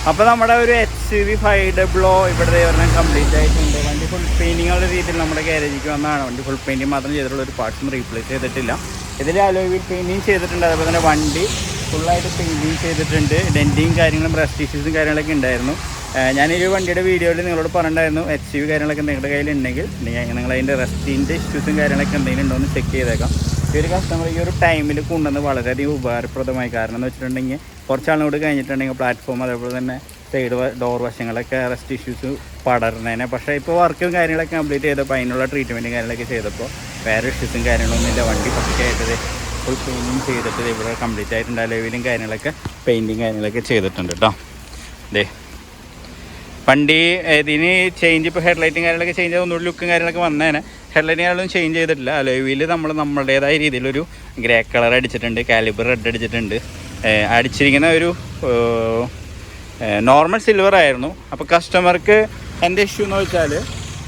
അപ്പോൾ നമ്മുടെ ഒരു XUV 500 ഇവിടെ ഒരെണ്ണം കംപ്ലീറ്റ് ആയിട്ടുണ്ട്. വണ്ടി ഫുൾ പെയിൻറ്റിംഗ് ഉള്ള രീതിയിൽ നമ്മുടെ ഗാരേജിലേക്ക് വന്നതാണ്. വണ്ടി ഫുൾ പെയിൻറ്റിങ് മാത്രം ചെയ്തിട്ടുള്ള ഒരു പാർട്സും റീപ്ലേസ് ചെയ്തിട്ടില്ല. ഇതിൽ അലോയ് വീൽ പെയിൻറ്റിങ് ചെയ്തിട്ടുണ്ട്. അതുപോലെ തന്നെ വണ്ടി ഫുള്ളായിട്ട് പെയിൻറ്റിങ് ചെയ്തിട്ടുണ്ട്. ഡെൻറ്റിങ് കാര്യങ്ങളും റസ്റ്റ് ഇഷ്യൂസും കാര്യങ്ങളൊക്കെ ഉണ്ടായിരുന്നു. ഞാനൊരു വണ്ടിയുടെ വീഡിയോയിൽ നിങ്ങളോട് പറഞ്ഞിട്ടുണ്ടായിരുന്നു XUV കാര്യങ്ങളൊക്കെ നിങ്ങളുടെ കയ്യിലുണ്ടെങ്കിൽ നിങ്ങളതിൻ്റെ റെസ്റ്റിൻ്റെ ഇഷ്യൂസും കാര്യങ്ങളൊക്കെ എന്തെങ്കിലും ഉണ്ടോ എന്ന് ചെക്ക് ചെയ്തേക്കാം. ഈ ഒരു കസ്റ്റമർ ഈ ഒരു ടൈമിൽ കൊണ്ടുവന്ന് വളരെയധികം ഉപകാരപ്രദമായി. കാരണം എന്ന് വെച്ചിട്ടുണ്ടെങ്കിൽ കുറച്ചാളുകൂടി കഴിഞ്ഞിട്ടുണ്ടെങ്കിൽ പ്ലാറ്റ്ഫോം അതേപോലെ തന്നെ സൈഡ് ഡോർ വശങ്ങളൊക്കെ റെസ്റ്റ് ഇഷ്യൂസ് പടർന്നേനെ. പക്ഷേ ഇപ്പോൾ വർക്കും കാര്യങ്ങളൊക്കെ കംപ്ലീറ്റ് ചെയ്തപ്പോൾ അതിനുള്ള ട്രീറ്റ്മെൻറ്റും കാര്യങ്ങളൊക്കെ ചെയ്തപ്പോൾ വേറെ ഇഷ്യൂസും കാര്യങ്ങളൊന്നുമില്ല. വണ്ടി പക്കയായിട്ട് ഫുൾ പെയിൻറ്റിങ് ചെയ്തിട്ട് ഇവിടെ കംപ്ലീറ്റ് ആയിട്ടുണ്ട്. അലോയിലും കാര്യങ്ങളൊക്കെ പെയിൻറ്റിങ് കാര്യങ്ങളൊക്കെ ചെയ്തിട്ടുണ്ട് കേട്ടോ. ദേ വണ്ടി ഇതിന് ചേഞ്ച് ഇപ്പോൾ ഹെഡ്ലൈറ്റും കാര്യങ്ങളൊക്കെ ചേഞ്ച് ചെയ്ത് ഒന്നുകൂടി ലുക്കും കാര്യങ്ങളൊക്കെ വന്നേനെ. ഹെഡ്ലൈറ്റും കാര്യങ്ങളൊന്നും ചേഞ്ച് ചെയ്തിട്ടില്ല. അലോയ് വീല് നമ്മളുടേതായ രീതിയിലൊരു ഗ്രേ കളർ അടിച്ചിട്ടുണ്ട്, കാലിബർ റെഡ് അടിച്ചിട്ടുണ്ട്. അടിച്ചിരിക്കുന്ന ഒരു നോർമൽ സിൽവർ ആയിരുന്നു. അപ്പോൾ കസ്റ്റമർക്ക് എൻ്റെ ഇഷ്യൂ എന്ന് വെച്ചാൽ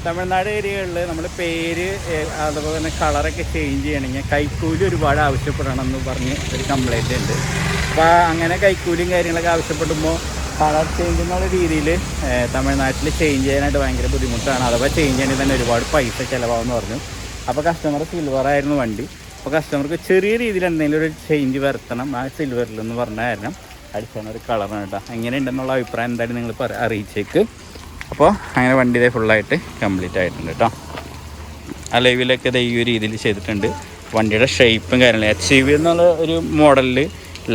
തമിഴ്നാട് ഏരിയകളിൽ നമ്മൾ പേര് അതുപോലെ തന്നെ കളറൊക്കെ ചേഞ്ച് ചെയ്യണമെങ്കിൽ കൈക്കൂലി ഒരുപാട് ആവശ്യപ്പെടണമെന്ന് പറഞ്ഞ് ഒരു കംപ്ലൈൻറ്റ് ഉണ്ട്. അപ്പോൾ അങ്ങനെ കൈക്കൂലിയും കാര്യങ്ങളൊക്കെ ആവശ്യപ്പെടുമ്പോൾ കളർ ചേഞ്ച് എന്നുള്ള രീതിയിൽ തമിഴ്നാട്ടിൽ ചേഞ്ച് ചെയ്യാനായിട്ട് ഭയങ്കര ബുദ്ധിമുട്ടാണ്. അഥവാ ചേഞ്ച് ചെയ്യണമെങ്കിൽ തന്നെ ഒരുപാട് പൈസ ചിലവാകുമെന്ന് പറഞ്ഞു. അപ്പോൾ കസ്റ്റമർ സിൽവറായിരുന്നു വണ്ടി. അപ്പോൾ കസ്റ്റമർക്ക് ചെറിയ രീതിയിൽ എന്തെങ്കിലും ഒരു ചേഞ്ച് വരുത്തണം ആ സിൽവറിലെന്ന് പറഞ്ഞ കാരണം അടിച്ചാണ് ഒരു കളറാണ് കേട്ടോ. എങ്ങനെ ഉണ്ടെന്നുള്ള അഭിപ്രായം എന്തായാലും നിങ്ങൾ അറിയിച്ചേക്ക്. അപ്പോൾ അങ്ങനെ വണ്ടി ഇതേ ഫുള്ളായിട്ട് കംപ്ലീറ്റ് ആയിട്ടുണ്ട് കേട്ടോ. അലവിലൊക്കെ ഇത് ഈ ഒരു രീതിയിൽ ചെയ്തിട്ടുണ്ട്. വണ്ടിയുടെ ഷേപ്പും കാര്യങ്ങളും XUV എന്നുള്ള ഒരു മോഡലിൽ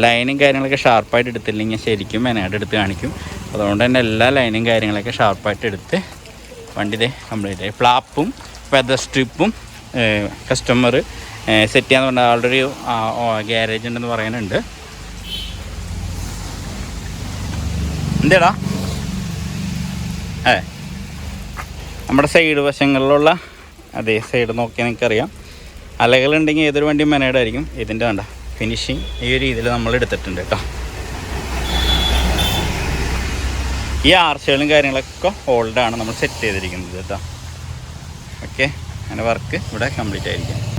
ലൈനും കാര്യങ്ങളൊക്കെ ഷാർപ്പായിട്ട് എടുത്തില്ലെങ്കിൽ ശരിക്കും മെനയായിട്ട് എടുത്ത് കാണിക്കും. അതുകൊണ്ട് തന്നെ എല്ലാ ലൈനും കാര്യങ്ങളൊക്കെ ഷാർപ്പായിട്ട് എടുത്ത് വണ്ടി ഇതേ കംപ്ലീറ്റ് ആയി. ഫ്ലാപ്പും ഫെദർ സ്ട്രിപ്പും കസ്റ്റമർ സെറ്റ് ചെയ്യാന്ന് പറഞ്ഞാൽ ആളുടെ ഒരു ഗ്യാരേജ് ഉണ്ടെന്ന് പറയുന്നുണ്ട്. എന്തേടാ നമ്മുടെ സൈഡ് വശങ്ങളിലുള്ള അതേ സൈഡ് നോക്കിയാൽ നിങ്ങൾക്കറിയാം അലകളുണ്ടെങ്കിൽ ഏതൊരു വണ്ടിയും മെനയായിട്ടായിരിക്കും. ഇതിൻ്റെ വേണ്ട ഫിനിഷിങ് ഈ ഒരു രീതിയിൽ നമ്മൾ എടുത്തിട്ടുണ്ട് കേട്ടോ. ഈ ആർച്ചുകളും കാര്യങ്ങളൊക്കെ ഹോൾഡാണ് നമ്മൾ സെറ്റ് ചെയ്തിരിക്കുന്നത് കേട്ടോ. ഓക്കെ, അങ്ങനെ വർക്ക് ഇവിടെ കംപ്ലീറ്റ് ആയിരിക്കും.